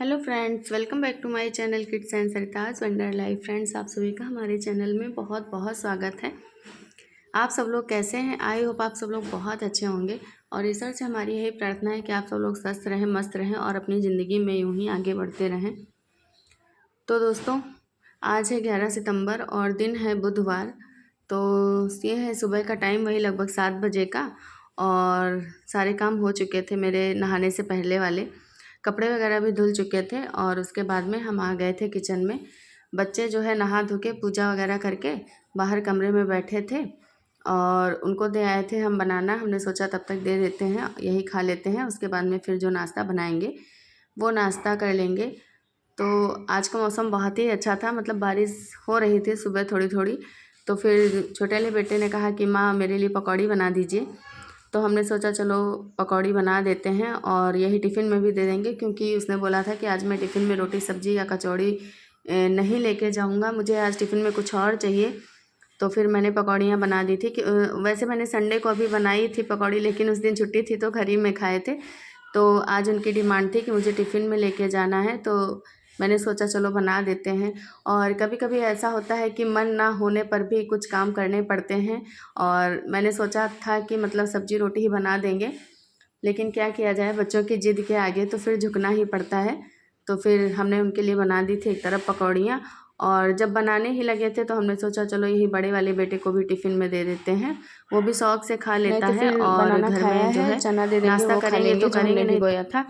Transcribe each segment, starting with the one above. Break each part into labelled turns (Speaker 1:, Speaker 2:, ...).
Speaker 1: Hello friends, welcome back to my channel kids and Sarita's wonder life. Friends, आप सभी का हमारे चैनल में बहुत बहुत स्वागत है। आप सब लोग कैसे हैं? आई होप आप सब लोग बहुत अच्छे होंगे और ईश्वर से हमारी यही प्रार्थना है कि आप सब लोग स्वस्थ रहें, मस्त रहें और अपनी ज़िंदगी में यूं ही आगे बढ़ते रहें। तो दोस्तों, आज है 11 सितंबर और दिन है बुधवार। तो ये है सुबह का टाइम, वही लगभग 7 बजे का, और सारे काम हो चुके थे मेरे नहाने से पहले वाले। कपड़े वगैरह भी धुल चुके थे और उसके बाद में हम आ गए थे किचन में। बच्चे जो है नहा धो के पूजा वगैरह करके बाहर कमरे में बैठे थे और उनको दे आए थे हम बनाना। हमने सोचा तब तक दे देते हैं, यही खा लेते हैं, उसके बाद में फिर जो नाश्ता बनाएंगे वो नाश्ता कर लेंगे। तो आज का मौसम बहुत ही अच्छा था, मतलब बारिश हो रही थी सुबह थोड़ी थोड़ी। तो फिर छोटे वाले बेटे ने कहा कि माँ मेरे लिए पकौड़ी बना दीजिए। तो हमने सोचा चलो पकौड़ी बना देते हैं और यही टिफ़िन में भी दे देंगे, क्योंकि उसने बोला था कि आज मैं टिफ़िन में रोटी सब्ज़ी या कचौड़ी नहीं लेके जाऊंगा, मुझे आज टिफ़िन में कुछ और चाहिए। तो फिर मैंने पकौड़ियाँ बना दी थी कि वैसे मैंने संडे को अभी बनाई थी पकौड़ी, लेकिन उस दिन छुट्टी थी तो घर ही में खाए थे। तो आज उनकी डिमांड थी कि मुझे टिफ़िन में लेके जाना है, तो मैंने सोचा चलो बना देते हैं। और कभी कभी ऐसा होता है कि मन ना होने पर भी कुछ काम करने पड़ते हैं, और मैंने सोचा था कि मतलब सब्जी रोटी ही बना देंगे, लेकिन क्या किया जाए, बच्चों की ज़िद के आगे तो फिर झुकना ही पड़ता है। तो फिर हमने उनके लिए बना दी थी एक तरफ पकौड़ियाँ, और जब बनाने ही लगे थे तो हमने सोचा चलो यही बड़े वाले बेटे को भी टिफ़िन में दे देते हैं, वो भी शौक से खा
Speaker 2: नहीं
Speaker 1: लेता
Speaker 2: तो
Speaker 1: है।
Speaker 2: फिर
Speaker 1: और
Speaker 2: बनाना
Speaker 1: घर
Speaker 2: खाया
Speaker 1: में जो
Speaker 2: है,
Speaker 1: है
Speaker 2: चना दे देंगे,
Speaker 1: नाश्ता
Speaker 2: वो खा
Speaker 1: करेंगे
Speaker 2: लेंगे
Speaker 1: तो
Speaker 2: जो हमने
Speaker 1: करेंगे, नहीं
Speaker 2: भिगोया था।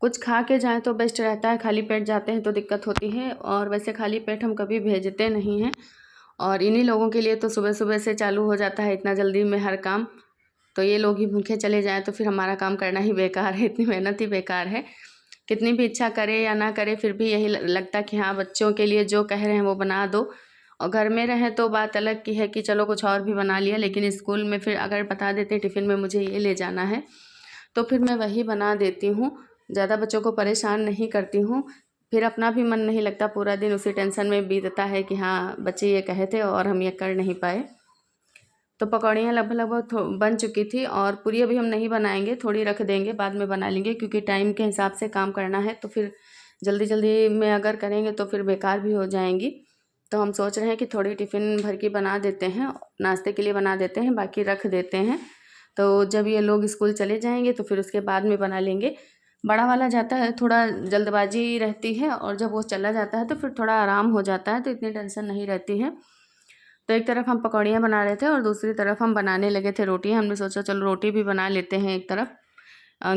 Speaker 1: कुछ खा के जाएँ तो बेस्ट रहता है। खाली पेट जाते हैं तो दिक्कत होती है, और वैसे खाली पेट हम कभी भेजते नहीं हैं। और इन्हीं लोगों के लिए तो सुबह सुबह से चालू हो जाता है इतना जल्दी में हर काम। तो ये लोग ही भूखे चले जाएँ तो फिर हमारा काम करना ही बेकार है, इतनी मेहनत ही बेकार है। कितनी भी इच्छा करे या ना करे फिर भी यही लगता कि हाँ, बच्चों के लिए जो कह रहे हैं वो बना दो। और घर में रहें तो बात अलग की है कि चलो कुछ और भी बना लिया, लेकिन स्कूल में फिर अगर बता देते टिफ़िन में मुझे ये ले जाना है, तो फिर मैं वही बना देती हूँ। ज़्यादा बच्चों को परेशान नहीं करती हूँ, फिर अपना भी मन नहीं लगता, पूरा दिन उसी टेंशन में बीतता है कि हाँ बच्चे ये कहे थे और हम ये कर नहीं पाए। तो पकौड़ियाँ लगभग लगभग बन चुकी थी, और पूरी अभी हम नहीं बनाएंगे, थोड़ी रख देंगे, बाद में बना लेंगे, क्योंकि टाइम के हिसाब से काम करना है। तो फिर जल्दी जल्दी में अगर करेंगे तो फिर बेकार भी हो जाएंगी। तो हम सोच रहे हैं कि थोड़ी टिफ़िन भर की बना देते हैं, नाश्ते के लिए बना देते हैं, बाकी रख देते हैं। तो जब ये लोग स्कूल चले जाएंगे तो फिर उसके बाद में बना लेंगे। बड़ा वाला जाता है, थोड़ा जल्दबाजी रहती है, और जब वो चला जाता है तो फिर थोड़ा आराम हो जाता है, तो इतनी टेंशन नहीं रहती है। तो एक तरफ हम पकौड़ियाँ बना रहे थे और दूसरी तरफ हम बनाने लगे थे रोटी। हमने सोचा चलो रोटी भी बना लेते हैं एक तरफ,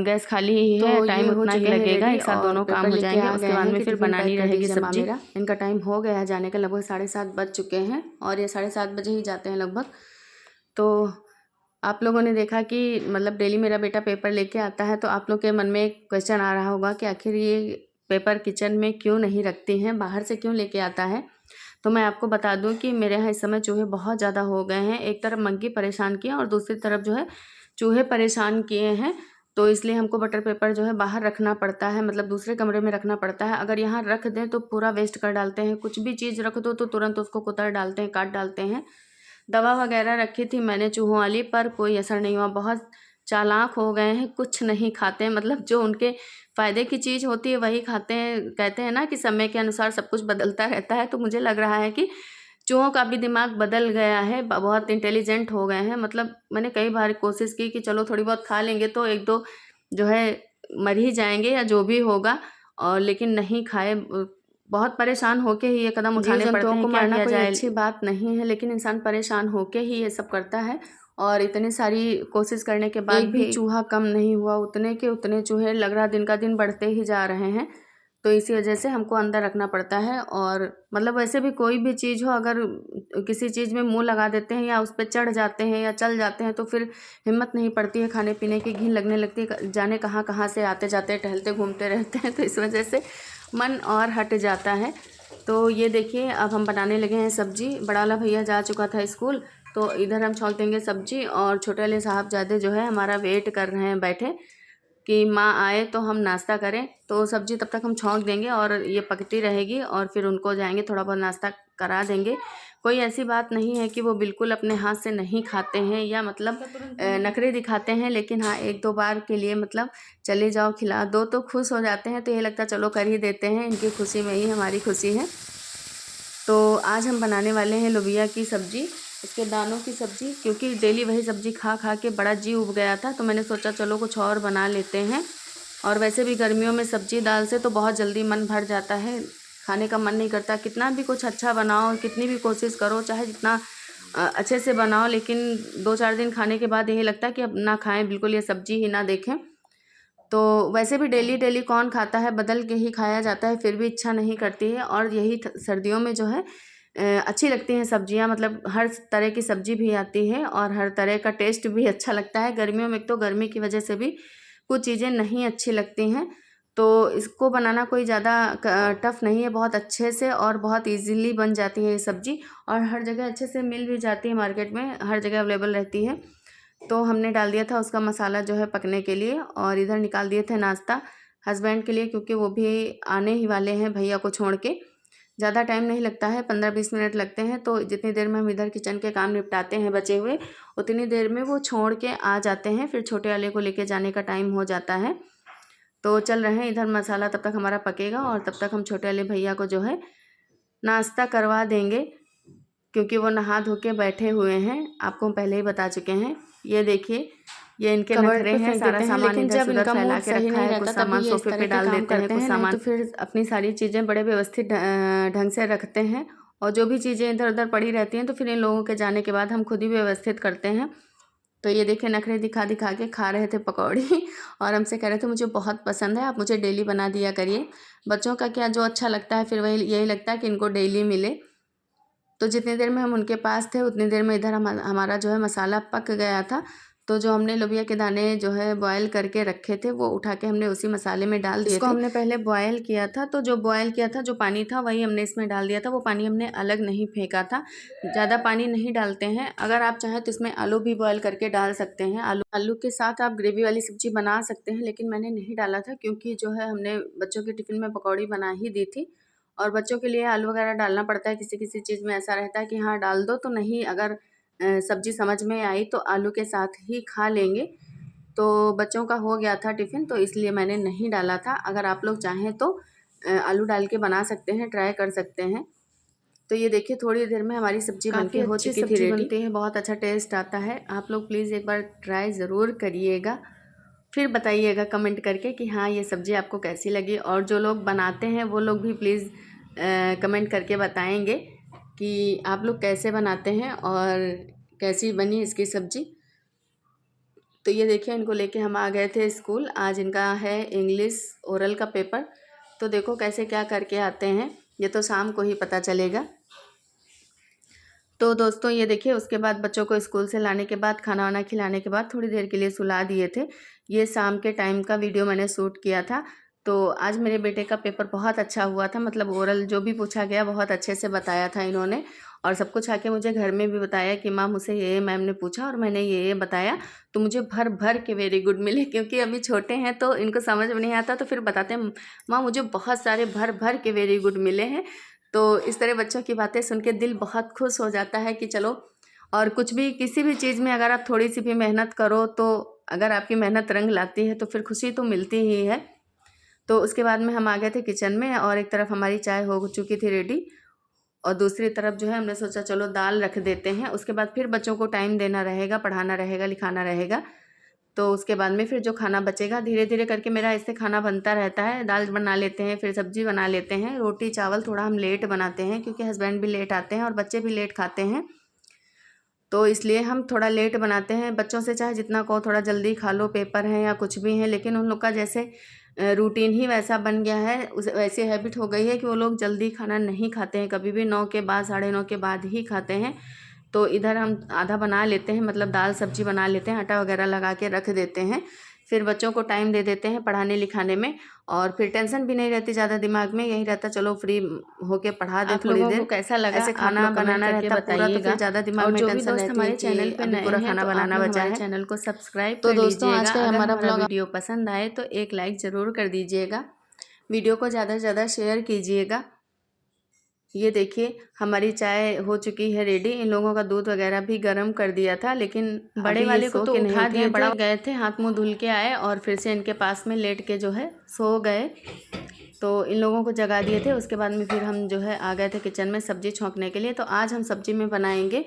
Speaker 1: गैस खाली ही है,
Speaker 2: तो ये
Speaker 1: टाइम
Speaker 2: हो
Speaker 1: उतना ही
Speaker 2: चुके हैं
Speaker 1: लगेगा,
Speaker 2: रेडी
Speaker 1: एक साथ
Speaker 2: और
Speaker 1: दोनों काम
Speaker 2: पेपर
Speaker 1: हो
Speaker 2: लेके
Speaker 1: जाएंगे।
Speaker 2: आ
Speaker 1: उसके
Speaker 2: गए
Speaker 1: बाद
Speaker 2: हैं
Speaker 1: में
Speaker 2: कि
Speaker 1: फिर
Speaker 2: टिफ़िन
Speaker 1: बनानी
Speaker 2: पैक कर
Speaker 1: रहेगी
Speaker 2: दीजिए माँ
Speaker 1: सब्जी।
Speaker 2: मेरा।
Speaker 1: इनका टाइम हो गया है जाने का, लगभग 7:30 बज चुके हैं, और ये 7:30 बजे ही जाते हैं लगभग। तो आप लोगों ने देखा कि मतलब डेली मेरा बेटा पेपर लेके आता है, तो आप लोग के मन में एक क्वेश्चन आ रहा होगा कि आखिर ये पेपर किचन में क्यों नहीं रखती हैं, बाहर से क्यों लेके आता है। तो मैं आपको बता दूं कि मेरे यहाँ इस समय चूहे बहुत ज़्यादा हो गए हैं। एक तरफ मंकी परेशान किए और दूसरी तरफ जो है चूहे परेशान किए हैं। तो इसलिए हमको बटर पेपर जो है बाहर रखना पड़ता है, मतलब दूसरे कमरे में रखना पड़ता है। अगर यहाँ रख दें तो पूरा वेस्ट कर डालते हैं, कुछ भी चीज़ रख दो तो तुरंत उसको कुतर डालते हैं, काट डालते हैं। दवा वगैरह रखी थी मैंने चूहों वाली, पर कोई असर नहीं हुआ। बहुत चालाक हो गए हैं, कुछ नहीं खाते हैं, मतलब जो उनके फ़ायदे की चीज़ होती है वही खाते हैं। कहते हैं ना कि समय के अनुसार सब कुछ बदलता रहता है, तो मुझे लग रहा है कि चूहों का भी दिमाग बदल गया है, बहुत इंटेलिजेंट हो गए हैं। मतलब मैंने कई बार कोशिश की कि चलो थोड़ी बहुत खा लेंगे तो एक दो जो है मर ही जाएंगे या जो भी होगा, और लेकिन नहीं खाए। बहुत परेशान होके ही ये कदम
Speaker 2: जीव
Speaker 1: उठाने पड़ते
Speaker 2: जंतुओं
Speaker 1: हैं,
Speaker 2: को
Speaker 1: क्या
Speaker 2: मारना
Speaker 1: किया
Speaker 2: कोई
Speaker 1: जाए।
Speaker 2: अच्छी बात
Speaker 1: नहीं है, लेकिन इंसान परेशान होके ही ये सब करता है। और इतनी सारी कोशिश करने के बाद
Speaker 2: एक
Speaker 1: भी
Speaker 2: भी
Speaker 1: चूहा कम नहीं हुआ, उतने के उतने चूहे लग रहा दिन का दिन बढ़ते ही जा रहे हैं। तो इसी वजह से हमको अंदर रखना पड़ता है। और मतलब वैसे भी कोई भी चीज़ हो, अगर किसी चीज़ में मुंह लगा देते हैं या उस पर चढ़ जाते हैं या चल जाते हैं तो फिर हिम्मत नहीं पड़ती है खाने पीने की, घिन लगने लगती है, जाने कहाँ कहाँ से आते जाते टहलते घूमते रहते हैं, तो इस वजह से मन और हट जाता है। तो ये देखिए अब हम बनाने लगे हैं सब्जी। बड़ा वाला भैया जा चुका था स्कूल, तो इधर हम छोंक देंगे सब्जी, और छोटे वाले साहबजादे जो है हमारा वेट कर रहे हैं बैठे। कि माँ आए तो हम नाश्ता करें। तो सब्ज़ी तब तक हम छौंक देंगे और ये पकती रहेगी और फिर उनको जाएंगे थोड़ा बहुत नाश्ता करा देंगे। कोई ऐसी बात नहीं है कि वो बिल्कुल अपने हाथ से नहीं खाते हैं या मतलब नखरे दिखाते हैं, लेकिन हाँ 1-2 बार के लिए मतलब चले जाओ खिला दो तो खुश हो जाते हैं। तो ये लगता है चलो कर ही देते हैं, इनकी खुशी में ही हमारी खुशी है। तो आज हम बनाने वाले हैं लोबिया की सब्ज़ी, इसके दानों की सब्ज़ी, क्योंकि डेली वही सब्ज़ी खा खा के बड़ा जी उब गया था। तो मैंने सोचा चलो कुछ और बना लेते हैं। और वैसे भी गर्मियों में सब्ज़ी दाल से तो बहुत जल्दी मन भर जाता है, खाने का मन नहीं करता। कितना भी कुछ अच्छा बनाओ, कितनी भी कोशिश करो, चाहे जितना अच्छे से बनाओ, लेकिन 2-4 दिन खाने के बाद यही लगता है कि अब ना खाएं, बिल्कुल ये सब्ज़ी ही ना देखें। तो वैसे भी डेली डेली कौन खाता है, बदल के ही खाया जाता है, फिर भी इच्छा नहीं करती है। और यही सर्दियों में जो है अच्छी लगती हैं सब्जियां, मतलब हर तरह की सब्जी भी आती है और हर तरह का टेस्ट भी अच्छा लगता है। गर्मियों में तो गर्मी की वजह से भी कुछ चीज़ें नहीं अच्छी लगती हैं। तो इसको बनाना कोई ज़्यादा टफ़ नहीं है, बहुत अच्छे से और बहुत इजीली बन जाती है ये सब्ज़ी। और हर जगह अच्छे से मिल भी जाती है, मार्केट में हर जगह अवेलेबल रहती है। तो हमने डाल दिया था उसका मसाला जो है पकने के लिए, और इधर निकाल दिए थे नाश्ता हस्बैंड के लिए, क्योंकि वो भी आने ही वाले हैं भैया को छोड़ के। ज़्यादा टाइम नहीं लगता है, 15-20 मिनट लगते हैं। तो जितनी देर में हम इधर किचन के काम निपटाते हैं बचे हुए, उतनी देर में वो छोड़ के आ जाते हैं, फिर छोटे वाले को लेके जाने का टाइम हो जाता है। तो चल रहे हैं इधर मसाला तब तक हमारा पकेगा और तब तक हम छोटे वाले भैया को जो है नाश्ता करवा देंगे, क्योंकि वो नहा धो के बैठे हुए हैं। आपको हम पहले ही बता चुके हैं। ये देखिए, ये इनके नखरे हैं, सारा सामान इधर से उधर फैला के रखा है। कुछ सामान सोफे पे डाल देते हैं, कुछ सामान तो फिर अपनी सारी चीज़ें बड़े व्यवस्थित ढंग से रखते हैं। और जो भी चीज़ें इधर उधर पड़ी रहती हैं तो फिर इन लोगों के जाने के बाद हम खुद ही व्यवस्थित करते हैं। तो ये देखिए नखरे दिखा दिखा के खा रहे थे पकौड़ी और हमसे कह रहे थे मुझे बहुत पसंद है, आप मुझे डेली बना दिया करिए। बच्चों का क्या, जो अच्छा लगता है फिर वही यही लगता है कि इनको डेली मिले। तो जितनी देर में हम उनके पास थे उतनी देर में इधर हमारा जो है मसाला पक गया था। तो जो हमने लोबिया के दाने जो है बॉयल करके रखे थे वो उठा के हमने उसी मसाले में डाल दिए थे। इसको हमने पहले बॉयल किया था, तो जो बॉयल किया था जो पानी था वही हमने इसमें डाल दिया था। वो पानी हमने अलग नहीं फेंका था, ज़्यादा पानी नहीं डालते हैं। अगर आप चाहें तो इसमें आलू भी बॉयल करके डाल सकते हैं, आलू के साथ आप ग्रेवी वाली सब्ज़ी बना सकते हैं, लेकिन मैंने नहीं डाला था क्योंकि जो है हमने बच्चों के टिफ़िन में पकौड़ी बना ही दी थी। और बच्चों के लिए आलू वगैरह डालना पड़ता है, किसी किसी चीज़ में ऐसा रहता है कि हाँ डाल दो, तो नहीं, अगर सब्ज़ी समझ में आई तो आलू के साथ ही खा लेंगे। तो बच्चों का हो गया था टिफ़िन, तो इसलिए मैंने नहीं डाला था। अगर आप लोग चाहें तो आलू डाल के बना सकते हैं, ट्राई कर सकते हैं। तो ये देखिए थोड़ी देर में हमारी सब्ज़ी बनके हो चुकी थी रेडी। बनती है, बहुत अच्छा टेस्ट आता है। आप लोग प्लीज़ एक बार ट्राई ज़रूर करिएगा, फिर बताइएगा कमेंट करके कि हाँ ये सब्ज़ी आपको कैसी लगी। और जो लोग बनाते हैं वो लोग भी प्लीज़ कमेंट करके बताएंगे कि आप लोग कैसे बनाते हैं और कैसी बनी इसकी सब्ज़ी। तो ये देखिए इनको लेके हम आ गए थे स्कूल। आज इनका है इंग्लिश ओरल का पेपर। तो देखो कैसे क्या करके आते हैं, ये तो शाम को ही पता चलेगा। तो दोस्तों ये देखिए उसके बाद बच्चों को स्कूल से लाने के बाद खाना वाना खिलाने के बाद थोड़ी देर के लिए सुला दिए थे। ये शाम के टाइम का वीडियो मैंने शूट किया था। तो आज मेरे बेटे का पेपर बहुत अच्छा हुआ था, मतलब ओरल जो भी पूछा गया बहुत अच्छे से बताया था इन्होंने। और सब कुछ आके मुझे घर में भी बताया कि माँ मुझसे ये मैम ने पूछा और मैंने ये बताया, तो मुझे भर भर के वेरी गुड मिले। क्योंकि अभी छोटे हैं तो इनको समझ में नहीं आता, तो फिर बताते हैं माँ मुझे बहुत सारे भर भर के वेरी गुड मिले हैं। तो इस तरह बच्चों की बातें सुन के दिल बहुत खुश हो जाता है कि चलो, और कुछ भी किसी भी चीज़ में अगर आप थोड़ी सी भी मेहनत करो तो अगर आपकी मेहनत रंग लाती है तो फिर खुशी तो मिलती ही है। तो उसके बाद में हम आ गए थे किचन में और एक तरफ हमारी चाय हो चुकी थी रेडी और दूसरी तरफ जो है हमने सोचा चलो दाल रख देते हैं। उसके बाद फिर बच्चों को टाइम देना रहेगा, पढ़ाना रहेगा, लिखाना रहेगा। तो उसके बाद में फिर जो खाना बचेगा धीरे धीरे करके मेरा ऐसे खाना बनता रहता है। दाल बना लेते हैं, फिर सब्जी बना लेते हैं, रोटी चावल थोड़ा हम लेट बनाते हैं क्योंकि हस्बैंड भी लेट आते हैं और बच्चे भी लेट खाते हैं, तो इसलिए हम थोड़ा लेट बनाते हैं। बच्चों से चाहे जितना कहो थोड़ा जल्दी खा लो, पेपर है या कुछ भी है, लेकिन उन लोग का जैसे रूटीन ही वैसा बन गया है, उस वैसी हैबिट हो गई है कि वो लोग जल्दी खाना नहीं खाते हैं, कभी भी 9 के बाद 9:30 के बाद ही खाते हैं। तो इधर हम आधा बना लेते हैं, मतलब दाल सब्जी बना लेते हैं, आटा वगैरह लगा के रख देते हैं, फिर बच्चों को टाइम दे देते हैं पढ़ाने लिखाने में, और फिर टेंशन भी नहीं रहती ज़्यादा दिमाग में, यही रहता चलो फ्री होके पढ़ा दे थोड़ी देर। आप लोगों को कैसा लगा, ऐसे खाना बनाना रहता पूरा, तो फिर ज़्यादा दिमाग में टेंशन रहती है हमारे चैनल पे नए पूरा खाना बनाना बचा है। चैनल को सब्सक्राइब तो दोस्तों आज का हमारा वीडियो पसंद आए तो एक लाइक ज़रूर कर दीजिएगा, वीडियो को ज़्यादा से ज़्यादा शेयर कीजिएगा। ये देखिए हमारी चाय हो चुकी है रेडी। इन लोगों का दूध वगैरह भी गर्म कर दिया था, लेकिन बड़े वाले को तो उठा दिए, बड़ा गए थे, हाथ मुंह धुल के आए और फिर से इनके पास में लेट के जो है सो गए। तो इन लोगों को जगा दिए थे। उसके बाद में फिर हम जो है आ गए थे किचन में सब्ज़ी छौंकने के लिए। तो आज हम सब्ज़ी में बनाएंगे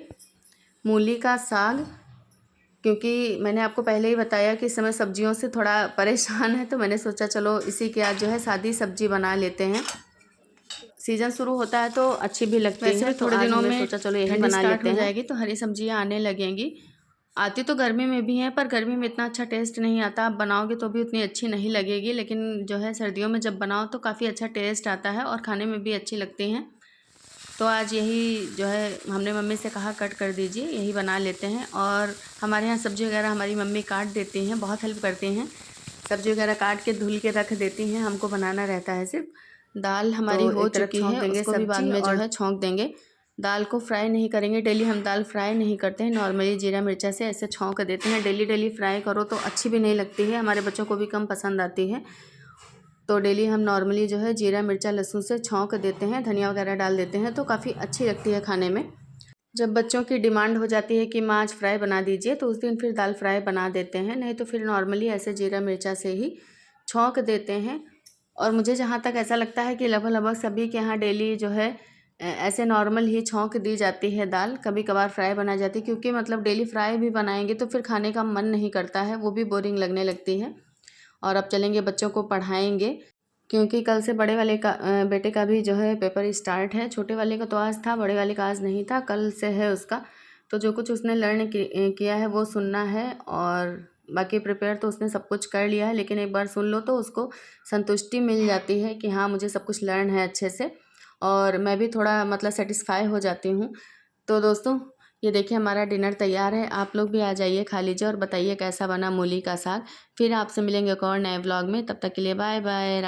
Speaker 1: मूली का साग, क्योंकि मैंने आपको पहले ही बताया कि इस समय सब्जियों से थोड़ा परेशान है, तो मैंने सोचा चलो इसी के आज जो है सादी सब्जी बना लेते हैं। सीज़न शुरू होता है तो अच्छी भी लगती है, थोड़े दिनों में सोचा चलो यही बना लेते हैं। जाएगी तो हरी सब्जियां आने लगेंगी। आती तो गर्मी में भी हैं, पर गर्मी में इतना अच्छा टेस्ट नहीं आता। आप बनाओगे तो भी उतनी अच्छी नहीं लगेगी, लेकिन जो है सर्दियों में जब बनाओ तो काफ़ी अच्छा टेस्ट आता है और खाने में भी अच्छी लगती हैं। तो आज यही जो है हमने मम्मी से कहा कट कर दीजिए, यही बना लेते हैं। और हमारे यहाँ सब्ज़ी वगैरह हमारी मम्मी काट देती हैं, बहुत हेल्प करती हैं। सब्ज़ी वगैरह काट के धुल के रख देती हैं, हमको बनाना रहता है सिर्फ। दाल हमारी हो चुकी है, उसको भी बाद में जो है छौंक देंगे। दाल को फ्राई नहीं करेंगे, डेली हम दाल फ्राई नहीं करते हैं, नॉर्मली जीरा मिर्चा से ऐसे छौंक देते हैं। डेली फ्राई करो तो अच्छी भी नहीं लगती है, हमारे बच्चों को भी कम पसंद आती है। तो डेली हम नॉर्मली जो है जीरा मिर्चा लहसुन से छौंक देते हैं, धनिया वगैरह डाल देते हैं, तो काफ़ी अच्छी लगती है खाने में। जब बच्चों की डिमांड हो जाती है कि माँ आज फ्राई बना दीजिए, तो उस दिन फिर दाल फ्राई बना देते हैं, नहीं तो फिर नॉर्मली ऐसे जीरा मिर्चा से ही छौंक देते हैं। और मुझे जहाँ तक ऐसा लगता है कि लगभग सभी के यहाँ डेली जो है ऐसे नॉर्मल ही छौंक दी जाती है दाल, कभी कभार फ्राई बना जाती है, क्योंकि मतलब डेली फ्राई भी बनाएंगे तो फिर खाने का मन नहीं करता है, वो भी बोरिंग लगने लगती है। और अब चलेंगे बच्चों को पढ़ाएंगे, क्योंकि कल से बड़े वाले का बेटे का भी जो है पेपर स्टार्ट है। छोटे वाले का तो आज था, बड़े वाले का आज नहीं था, कल से है उसका। तो जो कुछ उसने लर्न किया है वो सुनना है, और बाकी प्रिपेयर तो उसने सब कुछ कर लिया है, लेकिन एक बार सुन लो तो उसको संतुष्टि मिल जाती है कि हाँ मुझे सब कुछ लर्न है अच्छे से, और मैं भी थोड़ा मतलब सेटिस्फाई हो जाती हूँ। तो दोस्तों ये देखिए हमारा डिनर तैयार है, आप लोग भी आ जाइए, खा लीजिए और बताइए कैसा बना मूली का साग। फिर आपसे मिलेंगे एक और नए व्लॉग में, तब तक के लिए बाय बाय।